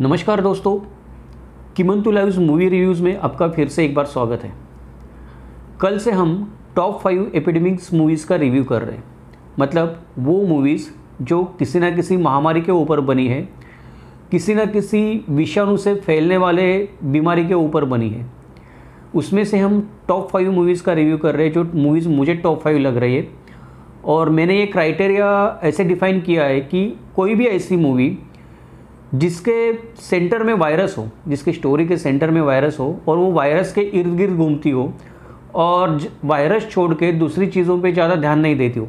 नमस्कार दोस्तों, किमंतु lives movie reviews में आपका फिर से एक बार स्वागत है। कल से हम टॉप 5 एपिडेमिक्स मूवीज़ का रिव्यू कर रहे हैं। मतलब वो मूवीज़ जो किसी न किसी महामारी के ऊपर बनी है, किसी न किसी विषाणु से फैलने वाले बीमारी के ऊपर बनी है। उसमें से हम टॉप 5 मूवीज़ का रिव्यू कर रहे हैं जो मूवीज़ मुझे टॉप 5 लग रही है। और मैंने ये क्राइटेरिया ऐसे डिफ़ाइन किया है कि कोई भी ऐसी मूवी जिसके सेंटर में वायरस हो, जिसकी स्टोरी के सेंटर में वायरस हो और वो वायरस के इर्द गिर्द घूमती हो और वायरस छोड़ के दूसरी चीज़ों पे ज़्यादा ध्यान नहीं देती हो,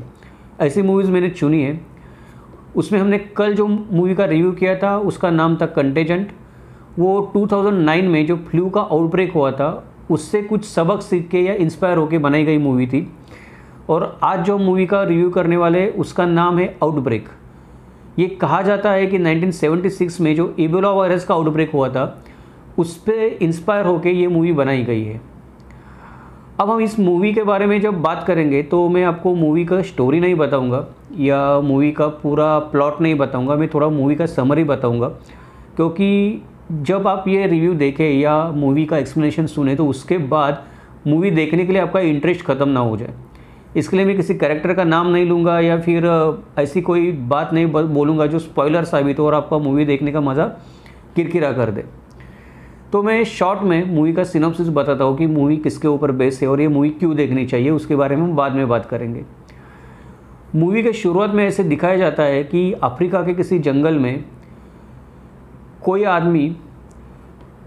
ऐसी मूवीज़ मैंने चुनी है। उसमें हमने कल जो मूवी का रिव्यू किया था उसका नाम था कंटेजेंट। वो 2009 में जो फ्लू का आउटब्रेक हुआ था उससे कुछ सबक सीख के या इंस्पायर होकर बनाई गई मूवी थी। और आज जो मूवी का रिव्यू करने वाले उसका नाम है आउटब्रेक। ये कहा जाता है कि 1976 में जो इबोला वायरस का आउटब्रेक हुआ था उस पर इंस्पायर होकर ये मूवी बनाई गई है। अब हम इस मूवी के बारे में जब बात करेंगे तो मैं आपको मूवी का स्टोरी नहीं बताऊंगा या मूवी का पूरा प्लॉट नहीं बताऊंगा, मैं थोड़ा मूवी का समरी बताऊंगा। क्योंकि जब आप ये रिव्यू देखें या मूवी का एक्सप्लेनेशन सुने तो उसके बाद मूवी देखने के लिए आपका इंटरेस्ट ख़त्म ना हो जाए। इसके लिए मैं किसी कैरेक्टर का नाम नहीं लूँगा या फिर ऐसी कोई बात नहीं बोलूँगा जो स्पॉइलर साबित हो और आपका मूवी देखने का मज़ा किरकिरा कर दे। तो मैं शॉर्ट में मूवी का सिनॉप्सिस बताता हूँ कि मूवी किसके ऊपर बेस है और ये मूवी क्यों देखनी चाहिए, उसके बारे में हम बाद में बात करेंगे। मूवी के शुरुआत में ऐसे दिखाया जाता है कि अफ्रीका के किसी जंगल में कोई आदमी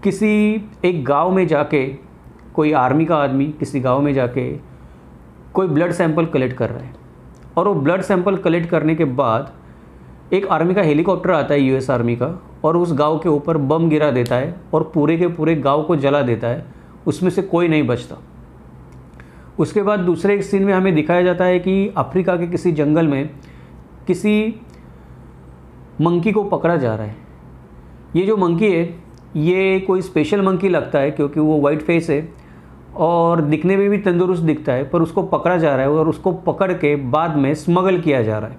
किसी एक गाँव में जाके, कोई आर्मी का आदमी किसी गाँव में जाके कोई ब्लड सैंपल कलेक्ट कर रहा है। और वो ब्लड सैंपल कलेक्ट करने के बाद एक आर्मी का हेलीकॉप्टर आता है, यूएस आर्मी का, और उस गांव के ऊपर बम गिरा देता है और पूरे के पूरे गांव को जला देता है। उसमें से कोई नहीं बचता। उसके बाद दूसरे एक सीन में हमें दिखाया जाता है कि अफ्रीका के किसी जंगल में किसी मंकी को पकड़ा जा रहा है। ये जो मंकी है ये कोई स्पेशल मंकी लगता है क्योंकि वो वाइट फेस है और दिखने में भी तंदुरुस्त दिखता है, पर उसको पकड़ा जा रहा है और उसको पकड़ के बाद में स्मगल किया जा रहा है।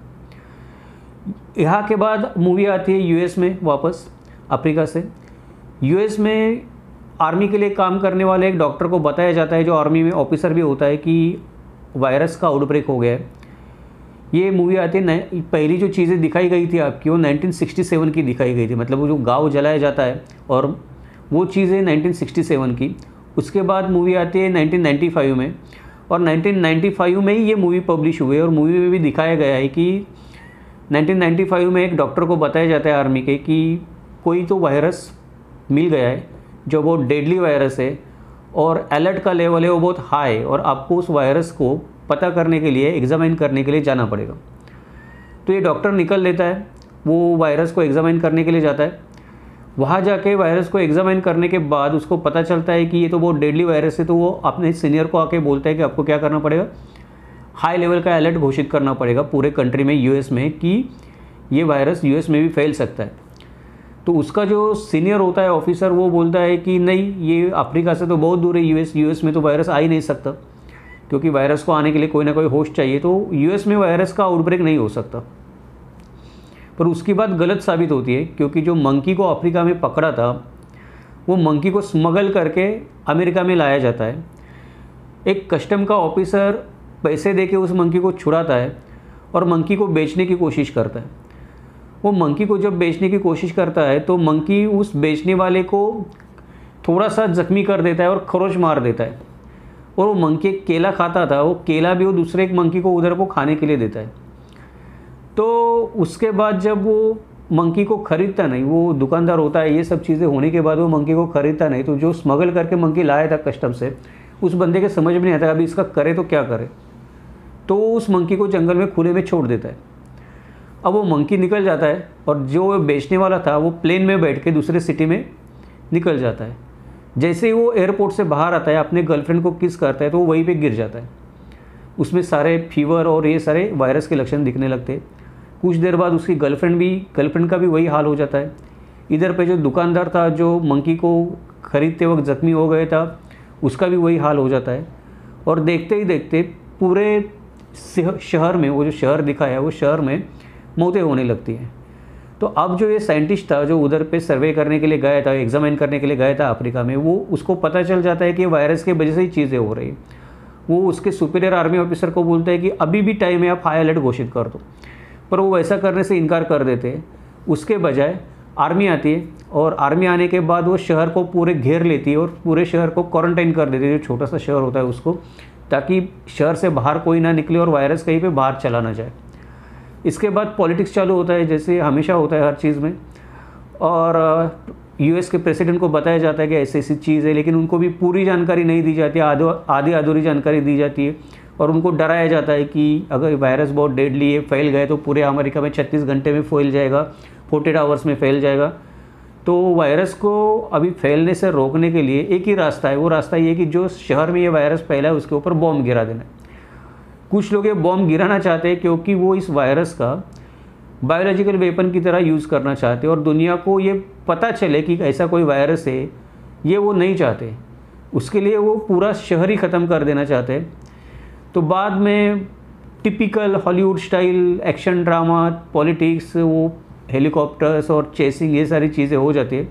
यहाँ के बाद मूवी आती है यूएस में, वापस अफ्रीका से यूएस में आर्मी के लिए काम करने वाले एक डॉक्टर को बताया जाता है, जो आर्मी में ऑफिसर भी होता है, कि वायरस का आउटब्रेक हो गया है। ये मूवी आती है, पहली जो चीज़ें दिखाई गई थी आपकी वो 1967 की दिखाई गई थी। मतलब वो जो गाँव जलाया जाता है और वो चीज़ें 1967 की। उसके बाद मूवी आती है 1995 में और 1995 में ही ये मूवी पब्लिश हुई है। और मूवी में भी दिखाया गया है कि 1995 में एक डॉक्टर को बताया जाता है आर्मी के कि कोई तो वायरस मिल गया है जो बहुत डेडली वायरस है और अलर्ट का लेवल है वो बहुत हाई है और आपको उस वायरस को पता करने के लिए, एग्जामिन करने के लिए जाना पड़ेगा। तो ये डॉक्टर निकल लेता है, वो वायरस को एग्जामिन करने के लिए जाता है। वहाँ जाके वायरस को एग्जामिन करने के बाद उसको पता चलता है कि ये तो बहुत डेडली वायरस है। तो वो अपने सीनियर को आके बोलता है कि आपको क्या करना पड़ेगा, हाई लेवल का अलर्ट घोषित करना पड़ेगा पूरे कंट्री में, यूएस में, कि ये वायरस यूएस में भी फैल सकता है। तो उसका जो सीनियर होता है ऑफिसर, वो बोलता है कि नहीं, ये अफ्रीका से तो बहुत दूर है, यूएस में तो वायरस आ ही नहीं सकता, क्योंकि वायरस को आने के लिए कोई ना कोई होस्ट चाहिए। तो यूएस में वायरस का आउटब्रेक नहीं हो सकता। पर उसकी बात गलत साबित होती है क्योंकि जो मंकी को अफ्रीका में पकड़ा था वो मंकी को स्मगल करके अमेरिका में लाया जाता है। एक कस्टम का ऑफिसर पैसे देके उस मंकी को छुड़ाता है और मंकी को बेचने की कोशिश करता है। वो मंकी को जब बेचने की कोशिश करता है तो मंकी उस बेचने वाले को थोड़ा सा जख्मी कर देता है और खरोच मार देता है। और वो मंकी एक केला खाता था, वो केला भी वो दूसरे एक मंकी को उधर को खाने के लिए देता है। तो उसके बाद जब वो मंकी को ख़रीदता नहीं, वो दुकानदार होता है, ये सब चीज़ें होने के बाद वो मंकी को ख़रीदता नहीं, तो जो स्मगल करके मंकी लाया था कस्टम से, उस बंदे के समझ में नहीं आता अभी इसका करे तो क्या करे। तो उस मंकी को जंगल में खुले में छोड़ देता है। अब वो मंकी निकल जाता है और जो बेचने वाला था वो प्लेन में बैठ के दूसरे सिटी में निकल जाता है। जैसे ही वो एयरपोर्ट से बाहर आता है, अपने गर्लफ्रेंड को किस करता है, तो वो वहीं पर गिर जाता है। उसमें सारे फीवर और ये सारे वायरस के लक्षण दिखने लगते हैं। कुछ देर बाद उसकी गर्लफ्रेंड का भी वही हाल हो जाता है। इधर पे जो दुकानदार था जो मंकी को ख़रीदते वक्त ज़ख्मी हो गया था, उसका भी वही हाल हो जाता है। और देखते ही देखते पूरे शहर में, वो जो शहर दिखाया है वो शहर में मौतें होने लगती हैं। तो अब जो ये साइंटिस्ट था जो उधर पे सर्वे करने के लिए गया था, एग्जामिन करने के लिए गया था अफ्रीका में, वो उसको पता चल जाता है कि वायरस की वजह से ही चीज़ें हो रही। वो उसके सुपीरियर आर्मी ऑफिसर को बोलता है कि अभी भी टाइम है, आप हाई अलर्ट घोषित कर दो, पर वो वैसा करने से इनकार कर देते हैं। उसके बजाय आर्मी आती है और आर्मी आने के बाद वो शहर को पूरे घेर लेती है और पूरे शहर को क्वारंटाइन कर देती है, जो छोटा सा शहर होता है उसको, ताकि शहर से बाहर कोई ना निकले और वायरस कहीं पे बाहर चला ना जाए। इसके बाद पॉलिटिक्स चालू होता है, जैसे हमेशा होता है हर चीज़ में, और यूएस के प्रेसिडेंट को बताया जाता है कि ऐसी ऐसी चीज़ है, लेकिन उनको भी पूरी जानकारी नहीं दी जाती, आधी अधूरी जानकारी दी जाती है और उनको डराया जाता है कि अगर वायरस बहुत डेडली है, फैल गए तो पूरे अमेरिका में 36 घंटे में फैल जाएगा, 48 आवर्स में फैल जाएगा। तो वायरस को अभी फैलने से रोकने के लिए एक ही रास्ता है, वो रास्ता ये है कि जो शहर में ये वायरस फैला है उसके ऊपर बॉम्ब गिरा देना है। कुछ लोग ये बॉम्ब गिराना चाहते हैं क्योंकि वो इस वायरस का बायोलॉजिकल वेपन की तरह यूज़ करना चाहते हैं और दुनिया को ये पता चले कि ऐसा कोई वायरस है, ये वो नहीं चाहते। उसके लिए वो पूरा शहर ही ख़त्म कर देना चाहते हैं। तो बाद में typical Hollywood style action drama, politics, वो हेलीकॉप्टर्स और चेसिंग, ये सारी चीज़ें हो जाती है।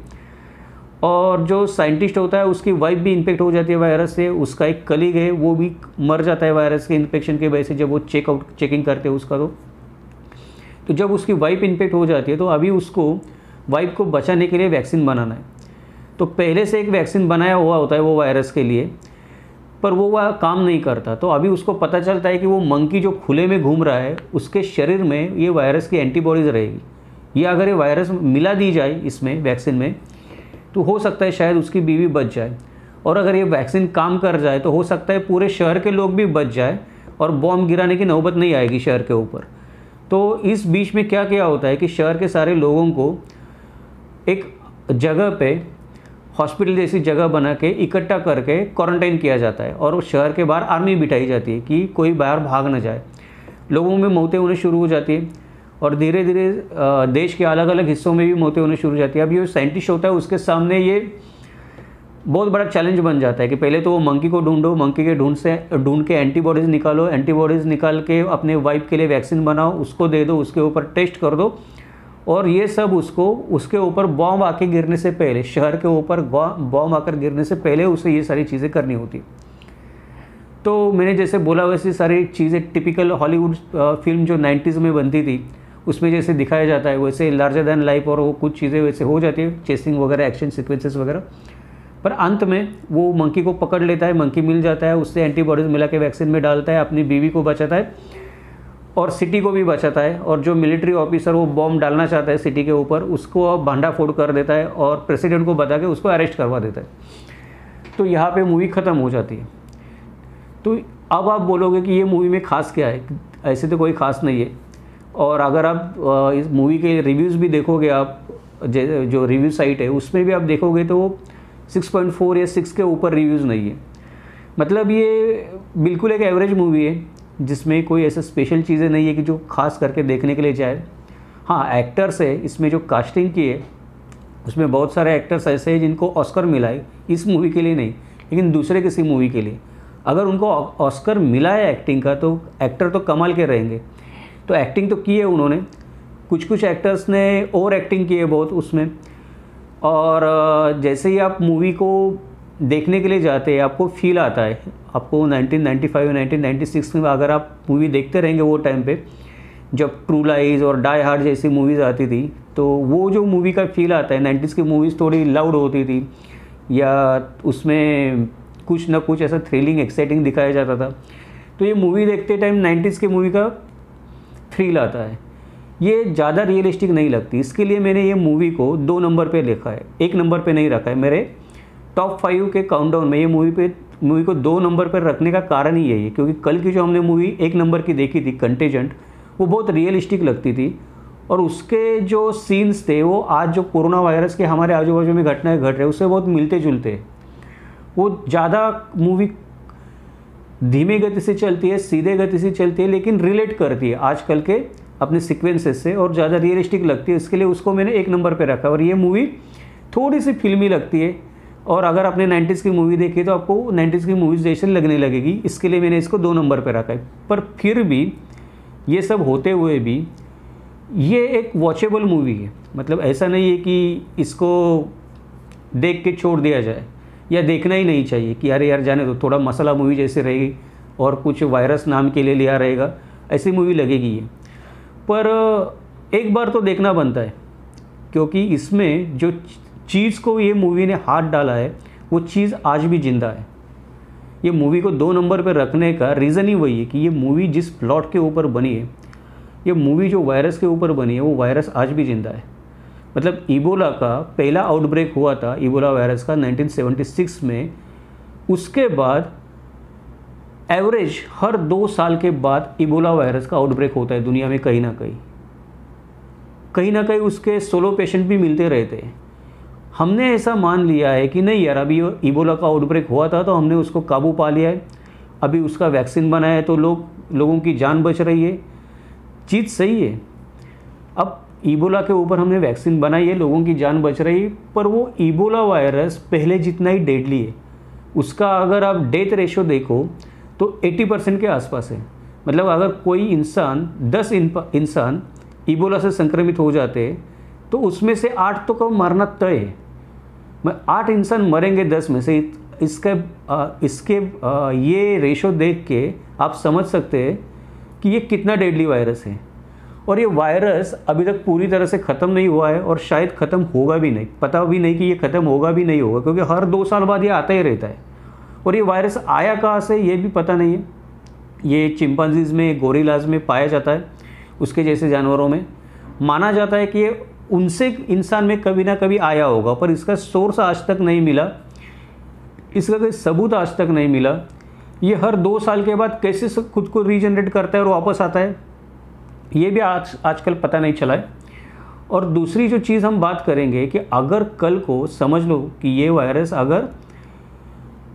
और जो साइंटिस्ट होता है उसकी वाइफ भी इन्फेक्ट हो जाती है वायरस से, उसका एक कलीग है वो भी मर जाता है वायरस के इन्फेक्शन की वजह से जब वो चेकिंग करते हैं उसका। तो जब उसकी वाइफ इन्फेक्ट हो जाती है तो अभी उसको वाइफ को बचाने के लिए वैक्सीन बनाना है। तो पहले से एक वैक्सीन बनाया हुआ होता है वो वायरस के लिए, पर वो काम नहीं करता। तो अभी उसको पता चलता है कि वो मंकी जो खुले में घूम रहा है उसके शरीर में ये वायरस की एंटीबॉडीज़ रहेगी। ये अगर ये वायरस मिला दी जाए इसमें वैक्सीन में तो हो सकता है शायद उसकी बीवी बच जाए, और अगर ये वैक्सीन काम कर जाए तो हो सकता है पूरे शहर के लोग भी बच जाए और बॉम्ब गिराने की नौबत नहीं आएगी शहर के ऊपर। तो इस बीच में क्या क्या होता है कि शहर के सारे लोगों को एक जगह पे हॉस्पिटल जैसी जगह बना के इकट्ठा करके क्वारंटाइन किया जाता है और शहर के बाहर आर्मी बिठाई जाती है कि कोई बाहर भाग ना जाए। लोगों में मौतें होने शुरू हो जाती है और धीरे धीरे देश के अलग अलग हिस्सों में भी मौतें होने शुरू हो जाती है। अब ये साइंटिस्ट होता है उसके सामने ये बहुत बड़ा चैलेंज बन जाता है कि पहले तो वो मंकी को ढूंढो, मंकी के ढूंढ के एंटीबॉडीज़ निकालो, एंटीबॉडीज़ निकाल के अपने वाइफ के लिए वैक्सीन बनाओ, उसको दे दो, उसके ऊपर टेस्ट कर दो, और ये सब उसके ऊपर बॉम्ब आके गिरने से पहले, शहर के ऊपर बॉम्ब आकर गिरने से पहले उसे ये सारी चीज़ें करनी होती। तो मैंने जैसे बोला वैसे सारी चीज़ें टिपिकल हॉलीवुड फिल्म जो 90s में बनती थी उसमें जैसे दिखाया जाता है वैसे लार्जर दैन लाइफ, और वो कुछ चीज़ें वैसे हो जाती है, चेसिंग वगैरह, एक्शन सीक्वेंसेस वगैरह। पर अंत में वो मंकी को पकड़ लेता है, मंकी मिल जाता है, उससे एंटीबॉडीज़ मिला के वैक्सीन में डालता है, अपनी बीवी को बचाता है और सिटी को भी बचाता है। और जो मिलिट्री ऑफिसर वो बॉम्ब डालना चाहता है सिटी के ऊपर, उसको भांडा फोड़ कर देता है और प्रेसिडेंट को बता के उसको अरेस्ट करवा देता है। तो यहाँ पे मूवी ख़त्म हो जाती है। तो अब आप बोलोगे कि ये मूवी में ख़ास क्या है? ऐसे तो कोई ख़ास नहीं है। और अगर आप इस मूवी के रिव्यूज़ भी देखोगे, आप जो रिव्यू साइट है उसमें भी आप देखोगे तो वो 6.4 या 6 के ऊपर रिव्यूज़ नहीं है। मतलब ये बिल्कुल एक एवरेज मूवी है जिसमें कोई ऐसा स्पेशल चीज़ें नहीं है कि जो खास करके देखने के लिए जाए। हाँ, एक्टर्स है इसमें जो कास्टिंग की है उसमें बहुत सारे एक्टर्स ऐसे हैं जिनको ऑस्कर मिला है, इस मूवी के लिए नहीं लेकिन दूसरे किसी मूवी के लिए। अगर उनको ऑस्कर मिला है एक्टिंग का तो एक्टर तो कमाल के रहेंगे। तो एक्टिंग तो की है उन्होंने, कुछ एक्टर्स ने ओवर एक्टिंग की है बहुत उसमें। और जैसे ही आप मूवी को देखने के लिए जाते हैं आपको फील आता है, आपको 1995 1996 में अगर आप मूवी देखते रहेंगे वो टाइम पे जब ट्रू लाइज और डाई हार्ड जैसी मूवीज़ आती थी, तो वो जो मूवी का फील आता है, 90s की मूवीज़ थोड़ी लाउड होती थी या उसमें कुछ ना कुछ ऐसा थ्रिलिंग एक्साइटिंग दिखाया जाता था, तो ये मूवी देखते टाइम 90s की मूवी का थ्रिल आता है। ये ज़्यादा रियलिस्टिक नहीं लगती, इसके लिए मैंने ये मूवी को 2 नंबर पे लिखा है, 1 नंबर पे नहीं रखा है। मेरे टॉप 5 के काउंटडाउन में ये मूवी को 2 नंबर पर रखने का कारण ही यही है, क्योंकि कल की जो हमने मूवी 1 नंबर की देखी थी कंटेजेंट, वो बहुत रियलिस्टिक लगती थी और उसके जो सीन्स थे वो आज जो कोरोना वायरस के हमारे आजू बाजू में घटनाएं घट रहे उससे बहुत मिलते जुलते हैं। वो ज़्यादा मूवी धीमे गति से चलती है, सीधे गति से चलती है, लेकिन रिलेट करती है आजकल के अपने सीक्वेंसेस से और ज़्यादा रियलिस्टिक लगती है, इसके लिए उसको मैंने 1 नंबर पे रखा। और ये मूवी थोड़ी सी फिल्मी लगती है और अगर आपने 90s की मूवी देखी तो आपको 90s की मूवीज़ जैसे लगने लगेगी, इसके लिए मैंने इसको 2 नंबर पे रखा है। पर फिर भी ये सब होते हुए भी ये एक वॉचेबल मूवी है, मतलब ऐसा नहीं है कि इसको देख के छोड़ दिया जाए या देखना ही नहीं चाहिए कि अरे यार जाने दो, थोड़ा मसाला मूवी जैसे रहेगी और कुछ वायरस नाम के लिए लिया रहेगा, ऐसी मूवी लगेगी ये। पर एक बार तो देखना बनता है, क्योंकि इसमें जो चीज़ को ये मूवी ने हाथ डाला है वो चीज़ आज भी जिंदा है। ये मूवी को 2 नंबर पर रखने का रीज़न ही वही है कि ये मूवी जिस प्लॉट के ऊपर बनी है, ये मूवी जो वायरस के ऊपर बनी है, वो वायरस आज भी जिंदा है। मतलब इबोला का पहला आउटब्रेक हुआ था, इबोला वायरस का 1976 में। उसके बाद एवरेज हर 2 साल के बाद इबोला वायरस का आउटब्रेक होता है दुनिया में कहीं ना कहीं उसके सोलो पेशेंट भी मिलते रहते हैं। हमने ऐसा मान लिया है कि नहीं यार, अभी इबोला का आउटब्रेक हुआ था तो हमने उसको काबू पा लिया है, अभी उसका वैक्सीन बना है तो लोगों की जान बच रही है। चीज़ सही है, अब इबोला के ऊपर हमने वैक्सीन बनाई है, लोगों की जान बच रही है, पर वो इबोला वायरस पहले जितना ही डेडली है। उसका अगर आप डेथ रेशो देखो तो 80% के आसपास है। मतलब अगर कोई इंसान 10 इंसान इबोला से संक्रमित हो जाते तो उसमें से 8 तो कब मारना तय है। 8 इंसान मरेंगे 10 में से। इसके ये रेशो देख के आप समझ सकते हैं कि ये कितना डेडली वायरस है। और ये वायरस अभी तक पूरी तरह से ख़त्म नहीं हुआ है और शायद ख़त्म होगा भी नहीं। पता भी नहीं कि ये ख़त्म होगा भी नहीं होगा, क्योंकि हर 2 साल बाद ये आता ही रहता है। और ये वायरस आया कहाँ से ये भी पता नहीं है। ये चिंपांजीज में, गोरिल्लाज में पाया जाता है, उसके जैसे जानवरों में। माना जाता है कि ये उनसे इंसान में कभी ना कभी आया होगा, पर इसका सोर्स आज तक नहीं मिला, इसका कोई सबूत आज तक नहीं मिला। ये हर 2 साल के बाद कैसे खुद को रीजनरेट करता है और वापस आता है, ये भी आजकल पता नहीं चला है। और दूसरी जो चीज़ हम बात करेंगे कि अगर कल को समझ लो कि ये वायरस, अगर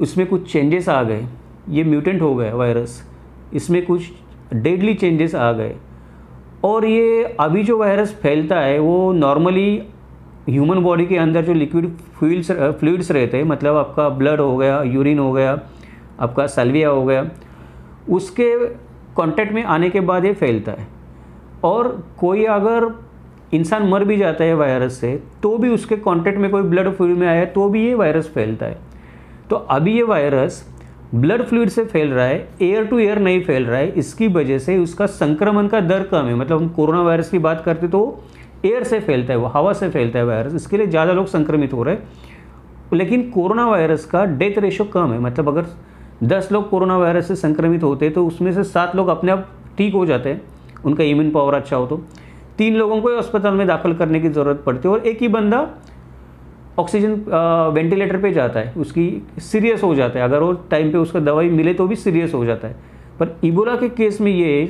उसमें कुछ चेंजेस आ गए, ये म्यूटेंट हो गया वायरस, इसमें कुछ डेडली चेंजेस आ गए, और ये अभी जो वायरस फैलता है वो नॉर्मली ह्यूमन बॉडी के अंदर जो लिक्विड फ्लूइड्स रहते हैं, मतलब आपका ब्लड हो गया, यूरिन हो गया, आपका सल्विया हो गया, उसके कांटेक्ट में आने के बाद ये फैलता है। और कोई अगर इंसान मर भी जाता है वायरस से तो भी उसके कांटेक्ट में कोई ब्लड फ्लूइड में आया तो भी ये वायरस फैलता है। तो अभी ये वायरस ब्लड फ्लूइड से फैल रहा है, एयर टू एयर नहीं फैल रहा है। इसकी वजह से उसका संक्रमण का दर कम है। मतलब हम कोरोना वायरस की बात करते तो एयर से फैलता है, वो हवा से फैलता है वायरस, इसके लिए ज़्यादा लोग संक्रमित हो रहे हैं। लेकिन कोरोना वायरस का डेथ रेशो कम है। मतलब अगर 10 लोग कोरोना वायरस से संक्रमित होते हैं तो उसमें से 7 लोग अपने आप ठीक हो जाते हैं, उनका इम्यून पावर अच्छा हो तो। 3 लोगों को अस्पताल में दाखिल करने की ज़रूरत पड़ती है और एक ही बंदा ऑक्सीजन वेंटिलेटर पे जाता है, उसकी सीरियस हो जाता है। अगर वो टाइम पे उसका दवाई मिले तो भी सीरियस हो जाता है। पर इबोला के केस में ये है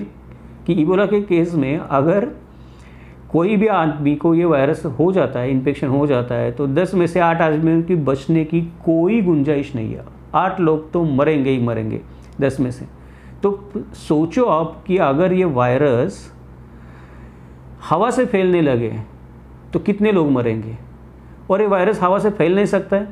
कि इबोला के केस में अगर कोई भी आदमी को ये वायरस हो जाता है, इन्फेक्शन हो जाता है, तो 10 में से 8 आदमियों की बचने की कोई गुंजाइश नहीं है। 8 लोग तो मरेंगे ही मरेंगे 10 में से। तो सोचो आप कि अगर ये वायरस हवा से फैलने लगे तो कितने लोग मरेंगे। और ये वायरस हवा से फैल नहीं सकता है,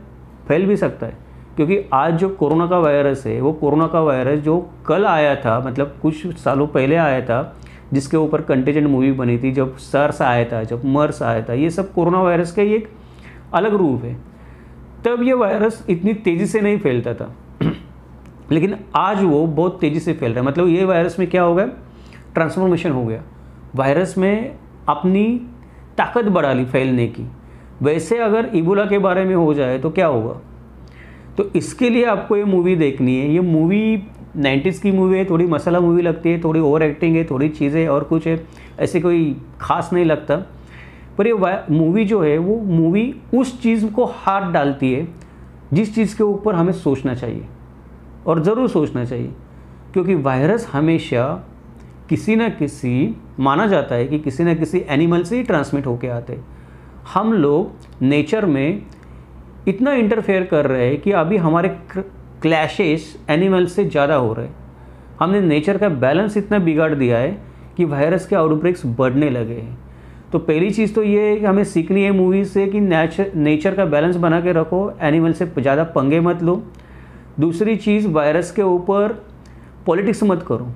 फैल भी सकता है, क्योंकि आज जो कोरोना का वायरस है वो कोरोना का वायरस जो कल आया था, मतलब कुछ सालों पहले आया था, जिसके ऊपर कंटेजेंट मूवी बनी थी, जब सार्स आया था, जब मर्स आया था, ये सब कोरोना वायरस का एक अलग रूप है। तब ये वायरस इतनी तेज़ी से नहीं फैलता था लेकिन आज वो बहुत तेज़ी से फैल रहा है। मतलब ये वायरस में क्या हो गया, ट्रांसफॉर्मेशन हो गया, वायरस में अपनी ताकत बढ़ा ली फैलने की। वैसे अगर इबोला के बारे में हो जाए तो क्या होगा। तो इसके लिए आपको ये मूवी देखनी है। ये मूवी 90s की मूवी है, थोड़ी मसाला मूवी लगती है, थोड़ी ओवर एक्टिंग है, थोड़ी चीज़ें और कुछ है, ऐसे कोई खास नहीं लगता। पर ये मूवी जो है वो मूवी उस चीज़ को हाथ डालती है जिस चीज़ के ऊपर हमें सोचना चाहिए, और ज़रूर सोचना चाहिए, क्योंकि वायरस हमेशा किसी न किसी, माना जाता है कि किसी न किसी एनिमल से ही ट्रांसमिट होके आते हैं। हम लोग नेचर में इतना इंटरफेयर कर रहे हैं कि अभी हमारे क्लैशेस एनिमल से ज़्यादा हो रहे हैं। हमने नेचर का बैलेंस इतना बिगाड़ दिया है कि वायरस के आउटब्रेक्स बढ़ने लगे हैं। तो पहली चीज़ तो ये है कि हमें सीखनी है मूवी से कि नेचर का बैलेंस बना के रखो, एनिमल से ज़्यादा पंगे मत लो। दूसरी चीज़, वायरस के ऊपर पॉलिटिक्स मत करो।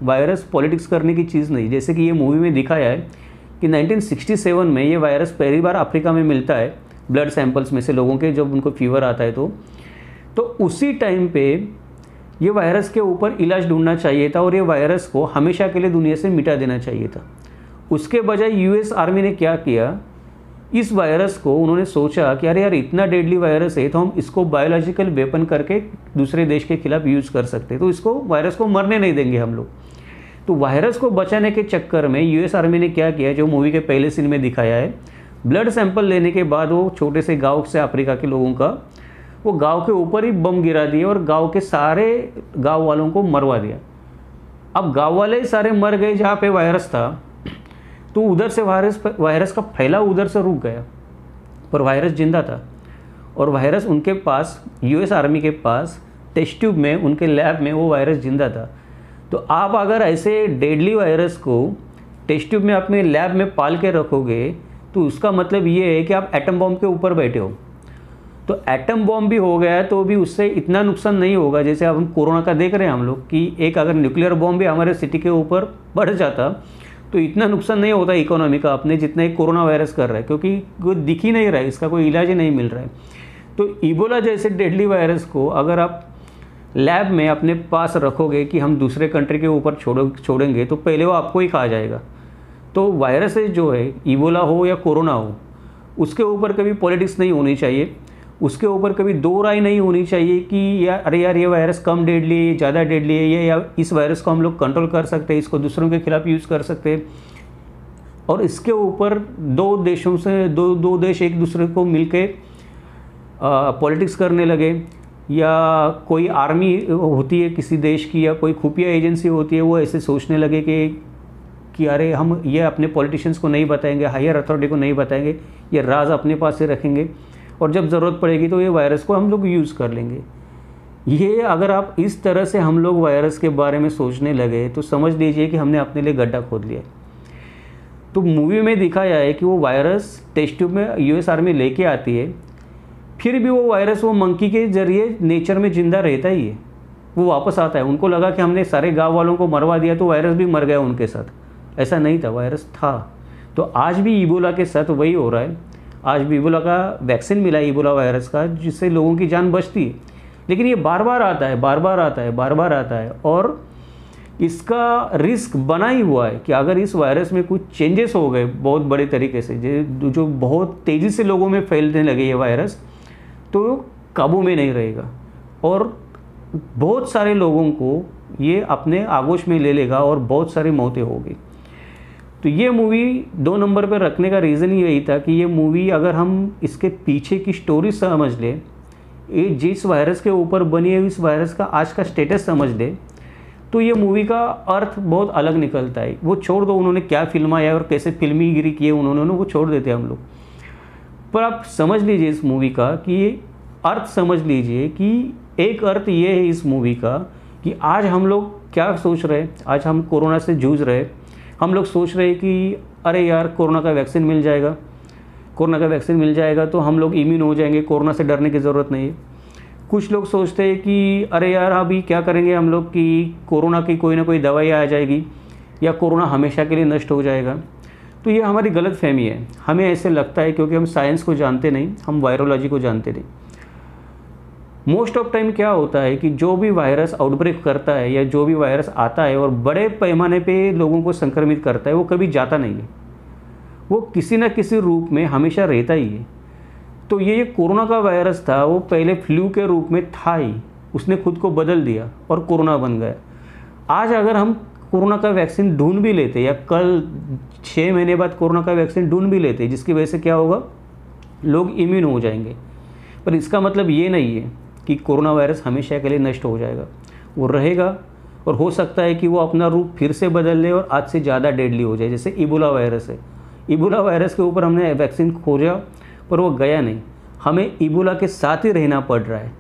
वायरस पॉलिटिक्स करने की चीज़ नहीं। जैसे कि ये मूवी में दिखाया है कि 1967 में ये वायरस पहली बार अफ्रीका में मिलता है, ब्लड सैंपल्स में से लोगों के, जब उनको फीवर आता है तो उसी टाइम पे ये वायरस के ऊपर इलाज ढूंढना चाहिए था और ये वायरस को हमेशा के लिए दुनिया से मिटा देना चाहिए था। उसके बजाय यूएस आर्मी ने क्या किया, इस वायरस को उन्होंने सोचा कि अरे यार इतना डेडली वायरस है तो हम इसको बायोलॉजिकल वेपन करके दूसरे देश के खिलाफ यूज़ कर सकते हैं, तो इसको वायरस को मरने नहीं देंगे हम लोग। तो वायरस को बचाने के चक्कर में यूएस आर्मी ने क्या किया, जो मूवी के पहले सीन में दिखाया है, ब्लड सैंपल लेने के बाद वो छोटे से गाँव से अफ्रीका के लोगों का, वो गांव के ऊपर ही बम गिरा दिए और गांव के सारे गांव वालों को मरवा दिया। अब गांव वाले ही सारे मर गए जहाँ पे वायरस था, तो उधर से वायरस का फैलाव उधर से रुक गया, पर वायरस जिंदा था। और वायरस उनके पास, यूएस आर्मी के पास टेस्ट ट्यूब में, उनके लैब में वो वायरस जिंदा था। तो आप अगर ऐसे डेडली वायरस को टेस्ट ट्यूब में अपने लैब में पाल के रखोगे तो उसका मतलब ये है कि आप एटम बॉम्ब के ऊपर बैठे हो। तो एटम बॉम्ब भी हो गया है तो भी उससे इतना नुकसान नहीं होगा, जैसे अब हम कोरोना का देख रहे हैं हम लोग कि एक अगर न्यूक्लियर बॉम्ब भी हमारे सिटी के ऊपर बढ़ जाता तो इतना नुकसान नहीं होता इकोनॉमी का अपने जितना एक कोरोना वायरस कर रहा है, क्योंकि कोई दिख ही नहीं रहा है, इसका कोई इलाज ही नहीं मिल रहा है। तो इबोला जैसे डेडली वायरस को अगर आप लैब में अपने पास रखोगे कि हम दूसरे कंट्री के ऊपर छोड़ेंगे तो पहले वो आपको ही खा जाएगा। तो वायरस जो है, इबोला हो या कोरोना हो, उसके ऊपर कभी पॉलिटिक्स नहीं होनी चाहिए, उसके ऊपर कभी दो राय नहीं होनी चाहिए कि अरे यार ये वायरस कम डेडली है, ज़्यादा डेडली है, या इस वायरस को हम लोग कंट्रोल कर सकते हैं, इसको दूसरों के खिलाफ यूज़ कर सकते हैं। और इसके ऊपर दो देशों से दो देश एक दूसरे को मिलके पॉलिटिक्स करने लगे, या कोई आर्मी होती है किसी देश की या कोई खुफिया एजेंसी होती है, वो ऐसे सोचने लगे कि अरे हम ये अपने पॉलिटिशियंस को नहीं बताएंगे, हायर अथॉरिटी को नहीं बताएंगे, ये राज अपने पास ही रखेंगे और जब ज़रूरत पड़ेगी तो ये वायरस को हम लोग यूज़ कर लेंगे। ये अगर आप इस तरह से हम लोग वायरस के बारे में सोचने लगे तो समझ लीजिए कि हमने अपने लिए गड्ढा खोद लिया। तो मूवी में दिखाया है कि वो वायरस टेस्ट ट्यूब में यूएस आर्मी लेके आती है, फिर भी वो वायरस वो मंकी के ज़रिए नेचर में ज़िंदा रहता ही है, वो वापस आता है। उनको लगा कि हमने सारे गाँव वालों को मरवा दिया तो वायरस भी मर गया उनके साथ, ऐसा नहीं था, वायरस था। तो आज भी इबोला के साथ वही हो रहा है। आज भी इबोला का वैक्सीन मिला है, इबोला वायरस का, जिससे लोगों की जान बचती है, लेकिन ये बार बार आता है, बार बार आता है, बार बार आता है। और इसका रिस्क बना ही हुआ है कि अगर इस वायरस में कुछ चेंजेस हो गए बहुत बड़े तरीके से, जो बहुत तेज़ी से लोगों में फैलने लगे ये वायरस, तो काबू में नहीं रहेगा और बहुत सारे लोगों को ये अपने आगोश में ले लेगा और बहुत सारी मौतें होगी। तो ये मूवी 2 नंबर पर रखने का रीज़न यही था कि ये मूवी अगर हम इसके पीछे की स्टोरी समझ लें, ये जिस वायरस के ऊपर बनी है इस वायरस का आज का स्टेटस समझ लें, तो ये मूवी का अर्थ बहुत अलग निकलता है। वो छोड़ दो उन्होंने क्या फिल्माया और कैसे फिल्मीगिरी की है उन्होंने, वो छोड़ देते हम लोग। पर आप समझ लीजिए इस मूवी का कि ये अर्थ समझ लीजिए कि एक अर्थ ये है इस मूवी का कि आज हम लोग क्या सोच रहे हैं, आज हम कोरोना से जूझ रहे हैं, हम लोग सोच रहे हैं कि अरे यार कोरोना का वैक्सीन मिल जाएगा, कोरोना का वैक्सीन मिल जाएगा तो हम लोग इम्यून हो जाएंगे, कोरोना से डरने की ज़रूरत नहीं है। कुछ लोग सोचते हैं कि अरे यार अभी क्या करेंगे हम लोग कि कोरोना की कोई ना कोई दवाई आ जाएगी या कोरोना हमेशा के लिए नष्ट हो जाएगा। तो ये हमारी गलत फहमी है, हमें ऐसे लगता है क्योंकि हम साइंस को जानते नहीं, हम वायरोलॉजी को जानते नहीं। मोस्ट ऑफ टाइम क्या होता है कि जो भी वायरस आउटब्रेक करता है या जो भी वायरस आता है और बड़े पैमाने पे लोगों को संक्रमित करता है, वो कभी जाता नहीं है, वो किसी न किसी रूप में हमेशा रहता ही है। तो ये कोरोना का वायरस था, वो पहले फ्लू के रूप में था ही, उसने खुद को बदल दिया और कोरोना बन गया। आज अगर हम कोरोना का वैक्सीन ढूंढ भी लेते या कल 6 महीने बाद कोरोना का वैक्सीन ढूंढ भी लेते, जिसकी वजह से क्या होगा, लोग इम्यून हो जाएंगे, पर इसका मतलब ये नहीं है कि कोरोना वायरस हमेशा के लिए नष्ट हो जाएगा। वो रहेगा और हो सकता है कि वो अपना रूप फिर से बदल ले और आज से ज़्यादा डेडली हो जाए, जैसे इबोला वायरस है। इबोला वायरस के ऊपर हमने वैक्सीन खोजा पर वो गया नहीं, हमें इबोला के साथ ही रहना पड़ रहा है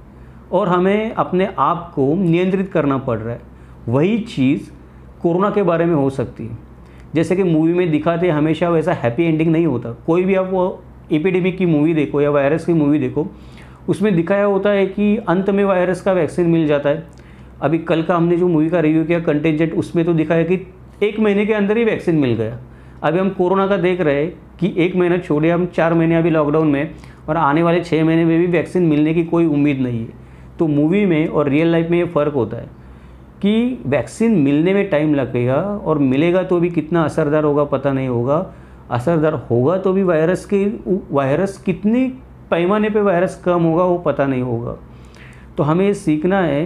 और हमें अपने आप को नियंत्रित करना पड़ रहा है। वही चीज़ कोरोना के बारे में हो सकती है, जैसे कि मूवी में दिखाते हमेशा वैसा हैप्पी एंडिंग नहीं होता। कोई भी आप वो एपिडेमिक की मूवी देखो या वायरस की मूवी देखो, उसमें दिखाया होता है कि अंत में वायरस का वैक्सीन मिल जाता है। अभी कल का हमने जो मूवी का रिव्यू किया कंटेंजेंट, उसमें तो दिखाया कि 1 महीने के अंदर ही वैक्सीन मिल गया। अभी हम कोरोना का देख रहे हैं कि 1 महीना छोड़िए, हम 4 महीने अभी लॉकडाउन में, और आने वाले 6 महीने में भी वैक्सीन मिलने की कोई उम्मीद नहीं है। तो मूवी में और रियल लाइफ में ये फ़र्क होता है कि वैक्सीन मिलने में टाइम लगेगा, और मिलेगा तो भी कितना असरदार होगा पता नहीं होगा, असरदार होगा तो भी वायरस कितनी पैमाने पे वायरस कम होगा वो पता नहीं होगा। तो हमें ये सीखना है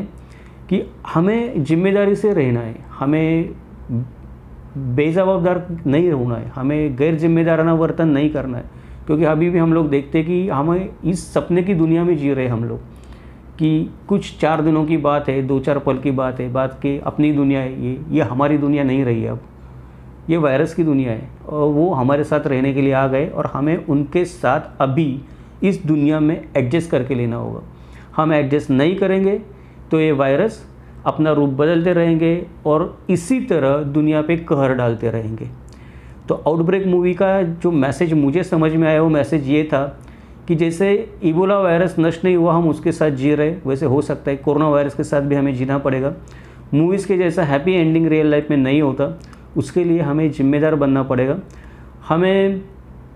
कि हमें जिम्मेदारी से रहना है, हमें बेजवाबदार नहीं होना है, हमें गैर जिम्मेदाराना वर्तन नहीं करना है। क्योंकि अभी भी हम लोग देखते हैं कि हमें इस सपने की दुनिया में जी रहे हैं हम लोग, कि कुछ 4 दिनों की बात है, 2-4 पल की बात है, बात की अपनी दुनिया है। ये हमारी दुनिया नहीं रही है, अब ये वायरस की दुनिया है, और वो हमारे साथ रहने के लिए आ गए, और हमें उनके साथ अभी इस दुनिया में एडजस्ट करके लेना होगा। हम एडजस्ट नहीं करेंगे तो ये वायरस अपना रूप बदलते रहेंगे और इसी तरह दुनिया पे कहर डालते रहेंगे। तो आउटब्रेक मूवी का जो मैसेज मुझे समझ में आया वो मैसेज ये था कि जैसे इबोला वायरस नष्ट नहीं हुआ, हम उसके साथ जी रहे, वैसे हो सकता है कोरोना वायरस के साथ भी हमें जीना पड़ेगा। मूवीज़ के जैसा हैप्पी एंडिंग रियल लाइफ में नहीं होता, उसके लिए हमें जिम्मेदार बनना पड़ेगा। हमें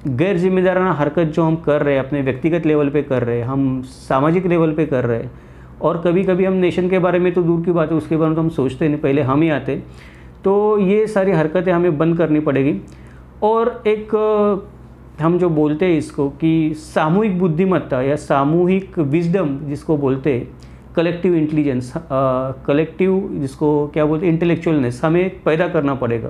गैर जिम्मेदाराना हरकत जो हम कर रहे हैं, अपने व्यक्तिगत लेवल पे कर रहे हैं, हम सामाजिक लेवल पे कर रहे हैं, और कभी कभी हम नेशन के बारे में तो दूर की बात है, उसके बारे में तो हम सोचते नहीं, पहले हम ही आते। तो ये सारी हरकतें हमें बंद करनी पड़ेगी। और एक हम जो बोलते हैं इसको कि सामूहिक बुद्धिमत्ता या सामूहिक विजडम जिसको बोलते हैं, कलेक्टिव इंटेलिजेंस, कलेक्टिव जिसको क्या बोलते हैं, इंटेलेक्चुअलनेस, हमें पैदा करना पड़ेगा।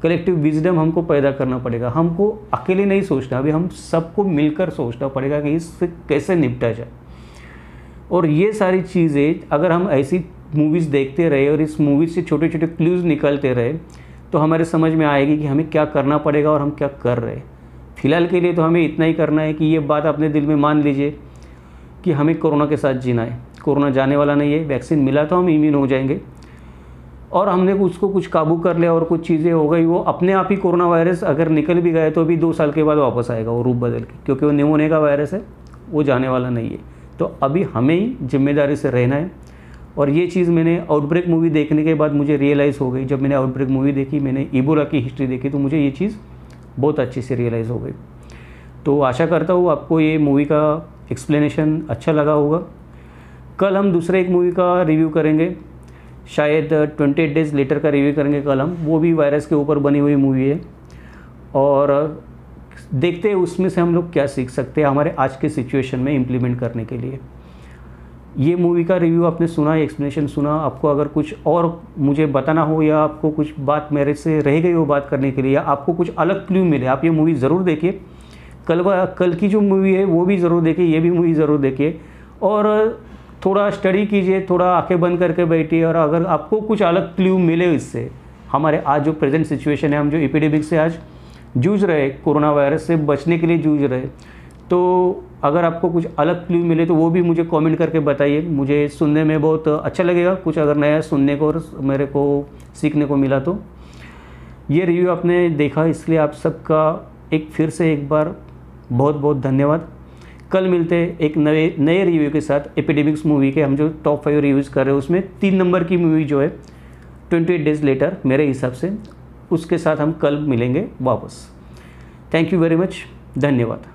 कलेक्टिव विजडम हमको पैदा करना पड़ेगा। हमको अकेले नहीं सोचना, अभी हम सबको मिलकर सोचना पड़ेगा कि इससे कैसे निपटा जाए। और ये सारी चीज़ें अगर हम ऐसी मूवीज़ देखते रहे और इस मूवी से छोटे छोटे क्लूज़ निकलते रहे तो हमारे समझ में आएगी कि हमें क्या करना पड़ेगा और हम क्या कर रहे हैं। फ़िलहाल के लिए तो हमें इतना ही करना है कि ये बात अपने दिल में मान लीजिए कि हमें कोरोना के साथ जीना है। कोरोना जाने वाला नहीं है, वैक्सीन मिला तो हम इम्यून हो जाएंगे, और हमने उसको कुछ काबू कर लिया और कुछ चीज़ें हो गई, वो अपने आप ही कोरोना वायरस अगर निकल भी गए तो भी 2 साल के बाद वापस आएगा वो रूप बदल के, क्योंकि वो निमोनिया का वायरस है, वो जाने वाला नहीं है। तो अभी हमें ही जिम्मेदारी से रहना है। और ये चीज़ मैंने आउटब्रेक मूवी देखने के बाद मुझे रियलाइज़ हो गई। जब मैंने आउटब्रेक मूवी देखी, मैंने इबोला की हिस्ट्री देखी, तो मुझे ये चीज़ बहुत अच्छे से रियलाइज़ हो गई। तो आशा करता हूँ आपको ये मूवी का एक्सप्लेनेशन अच्छा लगा होगा। कल हम दूसरे एक मूवी का रिव्यू करेंगे, शायद 28 डेज़ लेटर का रिव्यू करेंगे कल हम। वो भी वायरस के ऊपर बनी हुई मूवी है, और देखते हैं उसमें से हम लोग क्या सीख सकते हैं हमारे आज के सिचुएशन में इम्प्लीमेंट करने के लिए। ये मूवी का रिव्यू आपने सुना, एक्सप्लेनेशन सुना। आपको अगर कुछ और मुझे बताना हो, या आपको कुछ बात मेरे से रह गई हो बात करने के लिए, या आपको कुछ अलग क्लू मिले, आप ये मूवी ज़रूर देखिए। कल की जो मूवी है वो भी ज़रूर देखिए, ये भी मूवी ज़रूर देखिए, और थोड़ा स्टडी कीजिए, थोड़ा आंखें बंद करके बैठिए। और अगर आपको कुछ अलग क्लू मिले इससे, हमारे आज जो प्रेजेंट सिचुएशन है, हम जो एपिडेमिक से आज जूझ रहे, कोरोना वायरस से बचने के लिए जूझ रहे, तो अगर आपको कुछ अलग क्लू मिले तो वो भी मुझे कमेंट करके बताइए। मुझे सुनने में बहुत अच्छा लगेगा, कुछ अगर नया सुनने को और मेरे को सीखने को मिला तो। ये रिव्यू आपने देखा, इसलिए आप सबका फिर से एक बार बहुत बहुत धन्यवाद। कल मिलते हैं एक नए रिव्यू के साथ। एपिडेमिक्स मूवी के हम जो टॉप 5 रिव्यूज़ कर रहे हैं, उसमें 3 नंबर की मूवी जो है 28 डेज़ लेटर, मेरे हिसाब से उसके साथ हम कल मिलेंगे वापस। थैंक यू वेरी मच, धन्यवाद।